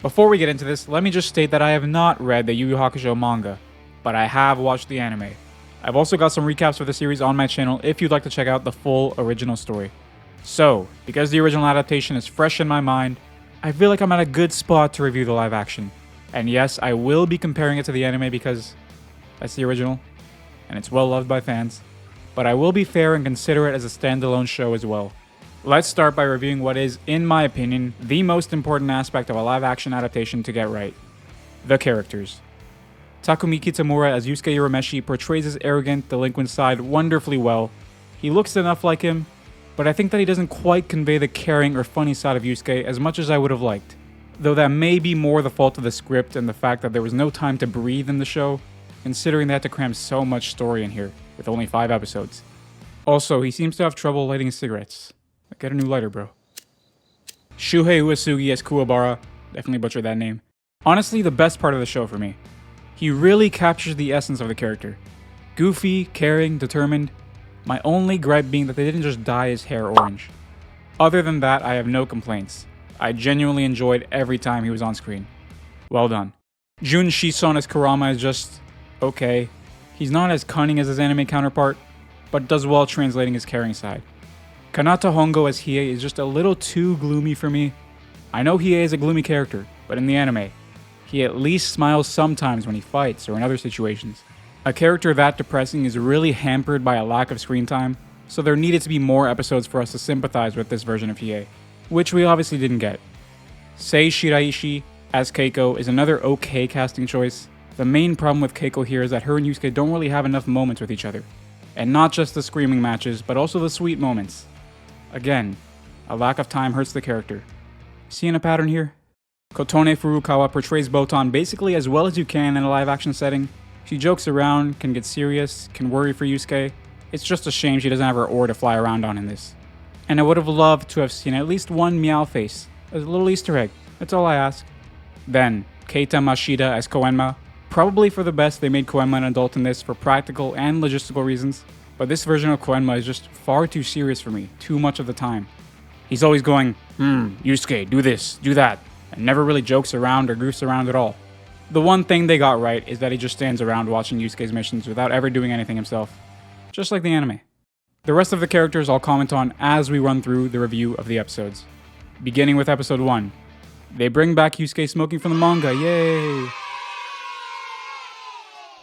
Before we get into this, let me just state that I have not read the Yu Yu Hakusho manga, but I have watched the anime. I've also got some recaps for the series on my channel if you'd like to check out the full original story. So, because the original adaptation is fresh in my mind, I feel like I'm at a good spot to review the live action. And yes, I will be comparing it to the anime because that's the original, and it's well loved by fans. But I will be fair and consider it as a standalone show as well. Let's start by reviewing what is, in my opinion, the most important aspect of a live action adaptation to get right. The characters. Takumi Kitamura as Yusuke Urameshi portrays his arrogant, delinquent side wonderfully well. He looks enough like him, but I think that he doesn't quite convey the caring or funny side of Yusuke as much as I would have liked. Though that may be more the fault of the script and the fact that there was no time to breathe in the show, considering they had to cram so much story in here, with only 5 episodes. Also, he seems to have trouble lighting cigarettes. Get a new lighter, bro. Shuhei Uesugi as Kuwabara, definitely butchered that name. Honestly, the best part of the show for me. He really captures the essence of the character. Goofy, caring, determined. My only gripe being that they didn't just dye his hair orange. Other than that, I have no complaints. I genuinely enjoyed every time he was on screen. Well done. Jun Shison as Kurama is just okay. He's not as cunning as his anime counterpart, but does well translating his caring side. Kanata Hongo as Hiei is just a little too gloomy for me. I know Hiei is a gloomy character, but in the anime, he at least smiles sometimes when he fights or in other situations. A character that depressing is really hampered by a lack of screen time, so there needed to be more episodes for us to sympathize with this version of Hiei, which we obviously didn't get. Sei Shiraishi as Keiko is another okay casting choice. The main problem with Keiko here is that her and Yusuke don't really have enough moments with each other. And not just the screaming matches, but also the sweet moments. Again, a lack of time hurts the character. Seeing a pattern here? Kotone Furukawa portrays Botan basically as well as you can in a live action setting. She jokes around, can get serious, can worry for Yusuke. It's just a shame she doesn't have her oar to fly around on in this. And I would have loved to have seen at least one meow face, as a little Easter egg. That's all I ask. Then, Keita Mashida as Koenma. Probably for the best they made Koenma an adult in this for practical and logistical reasons. But this version of Koenma is just far too serious for me, too much of the time. He's always going, Yusuke, do this, do that, and never really jokes around or goofs around at all. The one thing they got right is that he just stands around watching Yusuke's missions without ever doing anything himself. Just like the anime. The rest of the characters I'll comment on as we run through the review of the episodes. Beginning with episode 1. They bring back Yusuke smoking from the manga, yay!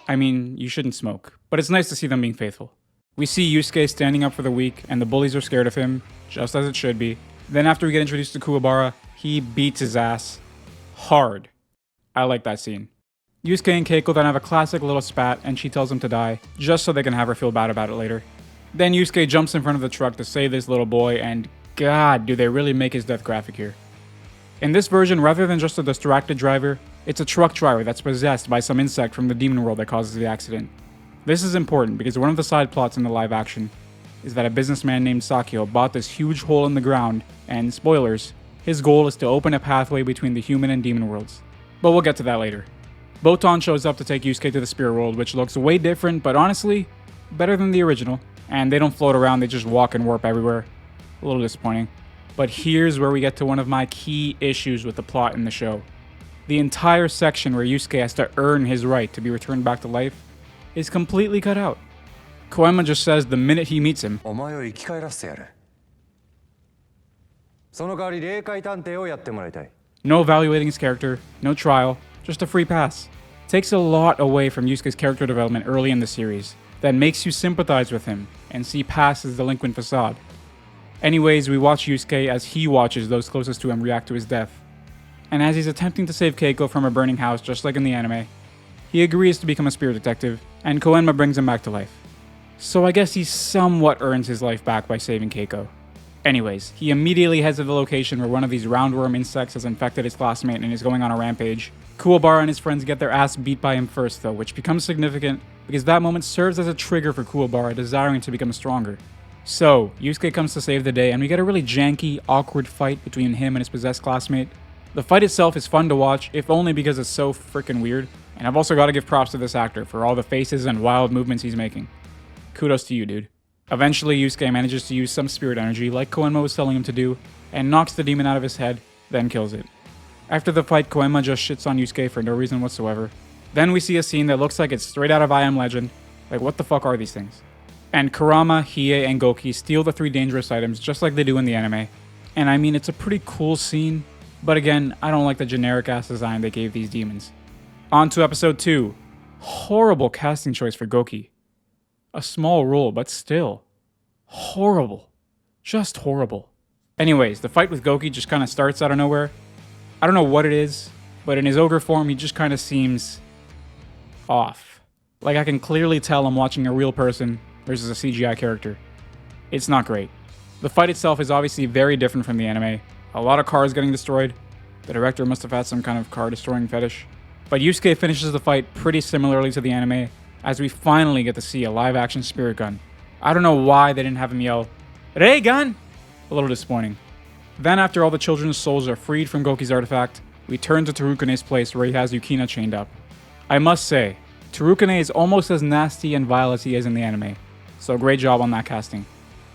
I mean, you shouldn't smoke, but it's nice to see them being faithful. We see Yusuke standing up for the weak, and the bullies are scared of him, just as it should be. Then after we get introduced to Kuwabara, he beats his ass. Hard. I like that scene. Yusuke and Keiko then have a classic little spat, and she tells him to die, just so they can have her feel bad about it later. Then Yusuke jumps in front of the truck to save this little boy, and god, do they really make his death graphic here. In this version, rather than just a distracted driver, it's a truck driver that's possessed by some insect from the demon world that causes the accident. This is important because one of the side plots in the live action is that a businessman named Sakio bought this huge hole in the ground, and spoilers, his goal is to open a pathway between the human and demon worlds. But we'll get to that later. Botan shows up to take Yusuke to the spirit world, which looks way different, but honestly, better than the original. And they don't float around, they just walk and warp everywhere. A little disappointing. But here's where we get to one of my key issues with the plot in the show. The entire section where Yusuke has to earn his right to be returned back to life is completely cut out. Koenma just says the minute he meets him, no evaluating his character, no trial, just a free pass. Takes a lot away from Yusuke's character development early in the series, that makes you sympathize with him and see past his delinquent facade. Anyways, we watch Yusuke as he watches those closest to him react to his death. And as he's attempting to save Keiko from a burning house just like in the anime, he agrees to become a spirit detective, and Koenma brings him back to life. So I guess he somewhat earns his life back by saving Keiko. Anyways, he immediately heads to the location where one of these roundworm insects has infected his classmate and is going on a rampage. Kuwabara and his friends get their ass beat by him first though, which becomes significant because that moment serves as a trigger for Kuwabara desiring to become stronger. So, Yusuke comes to save the day and we get a really janky, awkward fight between him and his possessed classmate. The fight itself is fun to watch, if only because it's so freaking weird. And I've also got to give props to this actor for all the faces and wild movements he's making. Kudos to you, dude. Eventually, Yusuke manages to use some spirit energy, like Koenma was telling him to do, and knocks the demon out of his head, then kills it. After the fight, Koenma just shits on Yusuke for no reason whatsoever. Then we see a scene that looks like it's straight out of I Am Legend. Like, what the fuck are these things? And Kurama, Hiei, and Goki steal the 3 dangerous items just like they do in the anime. And I mean, it's a pretty cool scene, but again, I don't like the generic ass design they gave these demons. On to episode 2. Horrible casting choice for Goki. A small role, but still. Horrible. Just horrible. Anyways, the fight with Goki just kind of starts out of nowhere. I don't know what it is, but in his ogre form, he just kind of seems off. Like, I can clearly tell I'm watching a real person versus a CGI character. It's not great. The fight itself is obviously very different from the anime. A lot of cars getting destroyed. The director must have had some kind of car destroying fetish. But Yusuke finishes the fight pretty similarly to the anime, as we finally get to see a live action spirit gun. I don't know why they didn't have him yell, "Ray gun!" A little disappointing. Then after all the children's souls are freed from Goki's artifact, we turn to Tarukane's place where he has Yukina chained up. I must say, Tarukane is almost as nasty and vile as he is in the anime, so great job on that casting.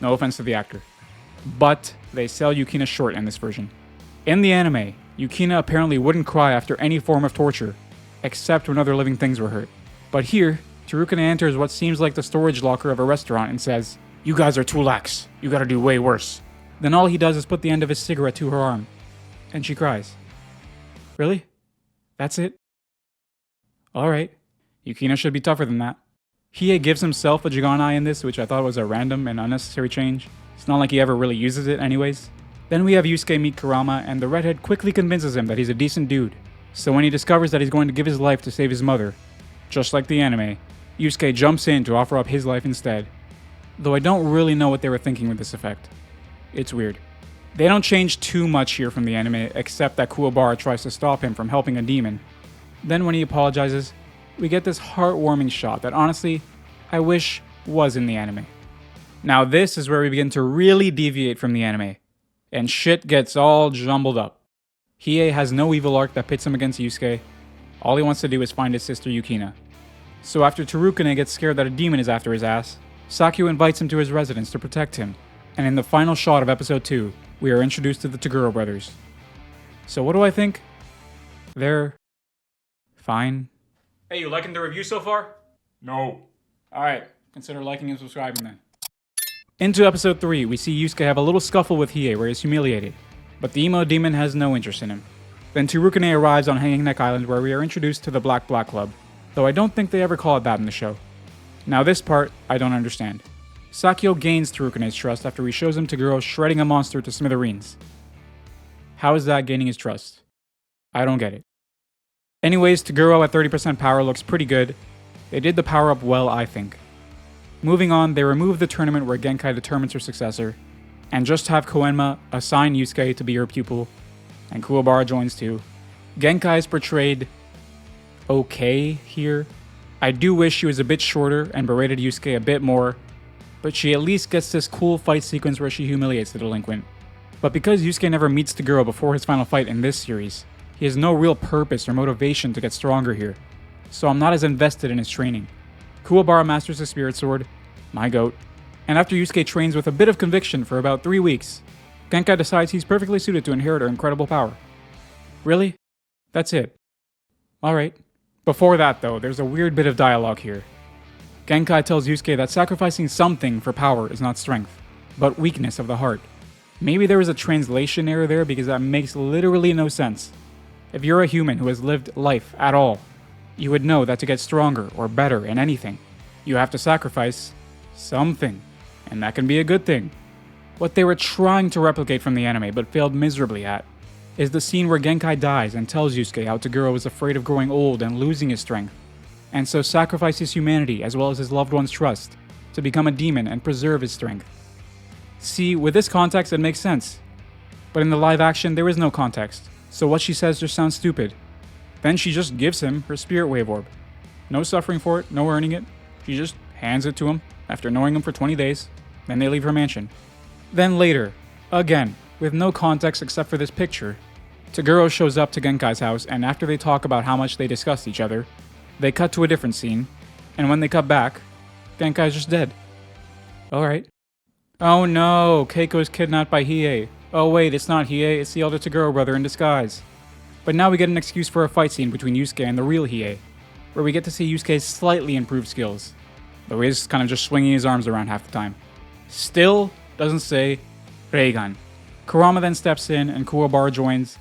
No offense to the actor. But they sell Yukina short in this version. In the anime, Yukina apparently wouldn't cry after any form of torture, except when other living things were hurt. But here, Tarukane enters what seems like the storage locker of a restaurant and says, "You guys are too lax. You gotta do way worse." Then all he does is put the end of his cigarette to her arm, and she cries. Really? That's it? Alright. Yukina should be tougher than that. Hiei gives himself a Jiganai in this, which I thought was a random and unnecessary change. It's not like he ever really uses it anyways. Then we have Yusuke meet Kurama, and the redhead quickly convinces him that he's a decent dude. So when he discovers that he's going to give his life to save his mother, just like the anime, Yusuke jumps in to offer up his life instead. Though I don't really know what they were thinking with this effect. It's weird. They don't change too much here from the anime, except that Kuwabara tries to stop him from helping a demon. Then when he apologizes, we get this heartwarming shot that honestly, I wish was in the anime. Now this is where we begin to really deviate from the anime, and shit gets all jumbled up. Hiei has no evil arc that pits him against Yusuke. All he wants to do is find his sister Yukina. So after Tarukane gets scared that a demon is after his ass, Sakyo invites him to his residence to protect him. And in the final shot of episode 2, we are introduced to the Toguro brothers. So what do I think? They're fine. Hey, you liking the review so far? No. Alright, consider liking and subscribing then. Into episode 3, we see Yusuke have a little scuffle with Hiei where he's humiliated, but the emo demon has no interest in him. Then Tarukane arrives on Hanging Neck Island where we are introduced to the Black Club, though I don't think they ever call it that in the show. Now this part, I don't understand. Sakyo gains Tarukane's trust after he shows him Toguro shredding a monster to smithereens. How is that gaining his trust? I don't get it. Anyways, Toguro at 30% power looks pretty good. They did the power up well, I think. Moving on, they remove the tournament where Genkai determines her successor, and just have Koenma assign Yusuke to be her pupil, and Kuwabara joins too. Genkai is portrayed okay here. I do wish she was a bit shorter and berated Yusuke a bit more, but she at least gets this cool fight sequence where she humiliates the delinquent. But because Yusuke never meets Toguro before his final fight in this series, he has no real purpose or motivation to get stronger here, so I'm not as invested in his training. Kuwabara masters the Spirit Sword, my goat, and after Yusuke trains with a bit of conviction for about 3 weeks, Genkai decides he's perfectly suited to inherit her incredible power. Really? That's it. Alright. Before that though, there's a weird bit of dialogue here. Genkai tells Yusuke that sacrificing something for power is not strength, but weakness of the heart. Maybe there was a translation error there because that makes literally no sense. If you're a human who has lived life at all, you would know that to get stronger or better in anything, you have to sacrifice something, and that can be a good thing. What they were trying to replicate from the anime but failed miserably at is the scene where Genkai dies and tells Yusuke how Toguro is afraid of growing old and losing his strength, and so sacrifices humanity as well as his loved one's trust to become a demon and preserve his strength. See, with this context it makes sense, but in the live action there is no context, so what she says just sounds stupid. Then she just gives him her spirit wave orb. No suffering for it, no earning it, she just hands it to him after knowing him for 20 days, then they leave her mansion. Then later, again, with no context except for this picture, Toguro shows up to Genkai's house, and after they talk about how much they discussed each other, they cut to a different scene, and when they cut back, Genkai's just dead. Alright. Oh no, Keiko is kidnapped by Hiei. Oh wait, it's not Hiei, it's the elder Toguro brother in disguise. But now we get an excuse for a fight scene between Yusuke and the real Hiei, where we get to see Yusuke's slightly improved skills, though he is kind of just swinging his arms around half the time. Still doesn't say Reigan. Kurama then steps in and Kuwabara joins,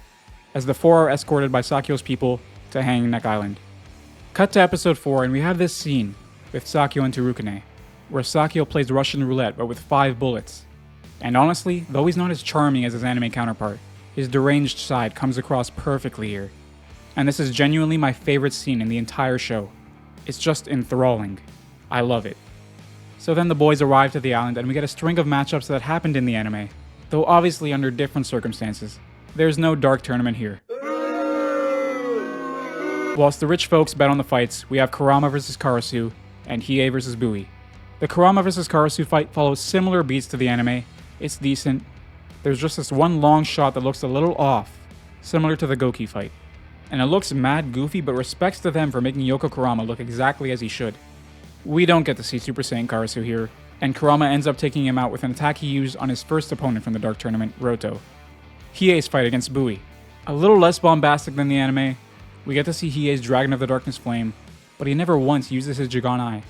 as the four are escorted by Sakyo's people to Hanging Neck Island. Cut to episode 4 and we have this scene with Sakyo and Terukune, where Sakyo plays Russian roulette but with 5 bullets. And honestly, though he's not as charming as his anime counterpart, his deranged side comes across perfectly here. And this is genuinely my favorite scene in the entire show. It's just enthralling. I love it. So then the boys arrive to the island and we get a string of matchups that happened in the anime, though obviously under different circumstances. There's no dark tournament here. Whilst the rich folks bet on the fights, we have Kurama vs Karasu and Hiei vs Bui. The Kurama vs Karasu fight follows similar beats to the anime. It's decent. There's just this one long shot that looks a little off, similar to the Goki fight. And it looks mad goofy, but respects to them for making Yoko Kurama look exactly as he should. We don't get to see Super Saiyan Karasu here, and Kurama ends up taking him out with an attack he used on his first opponent from the Dark Tournament, Roto. Hiei's fight against Bui. A little less bombastic than the anime. We get to see Hiei's Dragon of the Darkness flame, but he never once uses his Jigan Eye.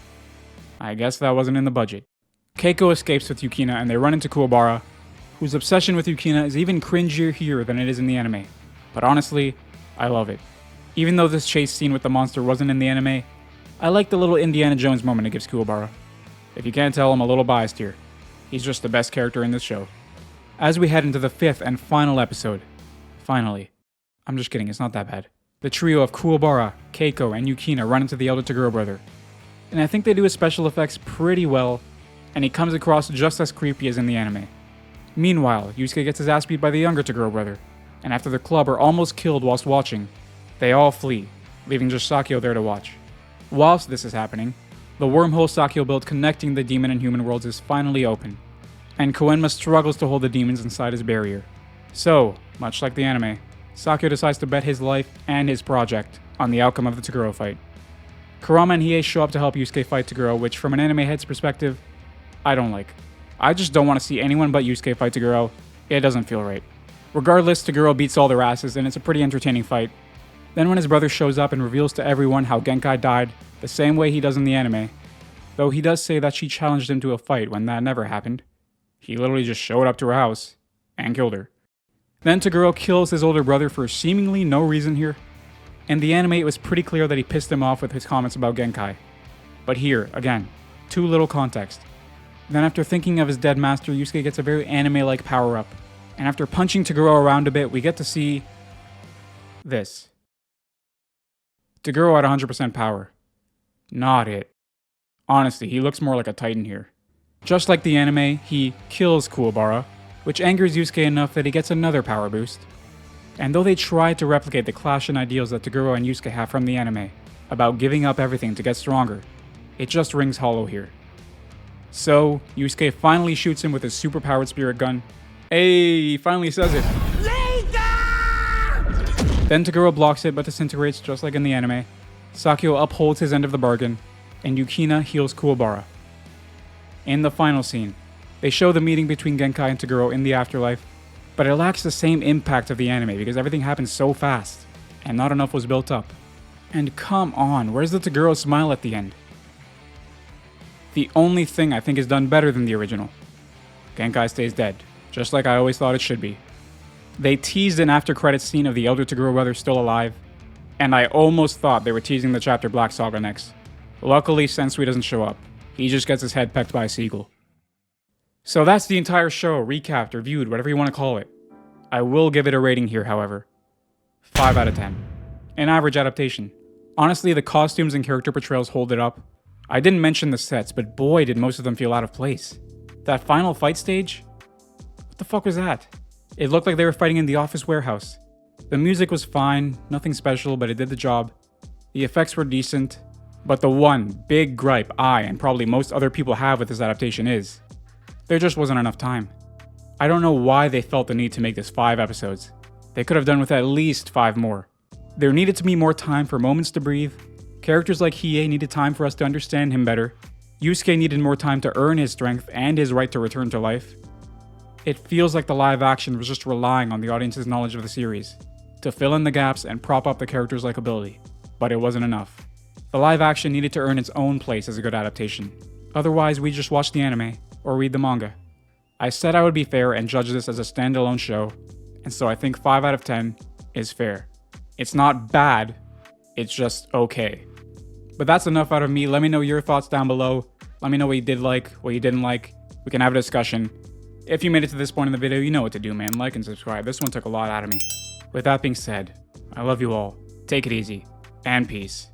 I guess that wasn't in the budget. Keiko escapes with Yukina and they run into Kuwabara, whose obsession with Yukina is even cringier here than it is in the anime. But honestly, I love it. Even though this chase scene with the monster wasn't in the anime, I like the little Indiana Jones moment it gives Kuwabara. If you can't tell, I'm a little biased here. He's just the best character in this show. As we head into the 5th and final episode, finally, I'm just kidding, it's not that bad. The trio of Kuwabara, Keiko, and Yukina run into the elder Toguro brother. And I think they do his special effects pretty well, and he comes across just as creepy as in the anime. Meanwhile, Yusuke gets his ass beat by the younger Toguro brother, and after the club are almost killed whilst watching, they all flee, leaving just Sakyo there to watch. Whilst this is happening, the wormhole Sakyo built connecting the demon and human worlds is finally open, and Koenma struggles to hold the demons inside his barrier. So, much like the anime, Sakyo decides to bet his life and his project on the outcome of the Toguro fight. Kurama and Hiei show up to help Yusuke fight Toguro, which from an anime head's perspective, I don't like. I just don't want to see anyone but Yusuke fight Toguro. It doesn't feel right. Regardless, Toguro beats all their asses and it's a pretty entertaining fight. Then when his brother shows up and reveals to everyone how Genkai died the same way he does in the anime, though he does say that she challenged him to a fight when that never happened. He literally just showed up to her house and killed her. Then Toguro kills his older brother for seemingly no reason here. In the anime it was pretty clear that he pissed him off with his comments about Genkai. But here, again, too little context. Then after thinking of his dead master, Yusuke gets a very anime-like power-up. And after punching Toguro around a bit, we get to see this. Toguro at 100% power. Not it. Honestly, he looks more like a titan here. Just like the anime, he kills Kuwabara, which angers Yusuke enough that he gets another power boost. And though they try to replicate the clash in ideals that Toguro and Yusuke have from the anime, about giving up everything to get stronger, it just rings hollow here. So, Yusuke finally shoots him with his super-powered spirit gun. Hey, he finally says it. Then Toguro blocks it but disintegrates just like in the anime. Sakyo upholds his end of the bargain, and Yukina heals Kuwabara. In the final scene, they show the meeting between Genkai and Toguro in the afterlife, but it lacks the same impact of the anime because everything happens so fast, and not enough was built up. And come on, where's the Toguro smile at the end? The only thing I think is done better than the original. Genkai stays dead, just like I always thought it should be. They teased an after-credits scene of the elder Toguro brother still alive, and I almost thought they were teasing the chapter Black Saga next. Luckily, Sensui doesn't show up. He just gets his head pecked by a seagull. So that's the entire show, recapped, reviewed, whatever you want to call it. I will give it a rating here, however. 5 out of 10. An average adaptation. Honestly, the costumes and character portrayals hold it up. I didn't mention the sets, but boy did most of them feel out of place. That final fight stage? What the fuck was that? It looked like they were fighting in the office warehouse. The music was fine, nothing special, but it did the job. The effects were decent. But the one big gripe I and probably most other people have with this adaptation is, there just wasn't enough time. I don't know why they felt the need to make this 5 episodes. They could have done with at least 5 more. There needed to be more time for moments to breathe. Characters like Hiei needed time for us to understand him better. Yusuke needed more time to earn his strength and his right to return to life. It feels like the live action was just relying on the audience's knowledge of the series. to fill in the gaps and prop up the character's likability, but it wasn't enough. The live action needed to earn its own place as a good adaptation. Otherwise, we just watch the anime or read the manga. I said I would be fair and judge this as a standalone show, and so I think 5 out of 10 is fair. It's not bad, it's just okay. But that's enough out of me. Let me know your thoughts down below. Let me know what you did like, what you didn't like. We can have a discussion. If you made it to this point in the video, you know what to do, man. Like and subscribe. This one took a lot out of me. With that being said, I love you all. Take it easy, and peace.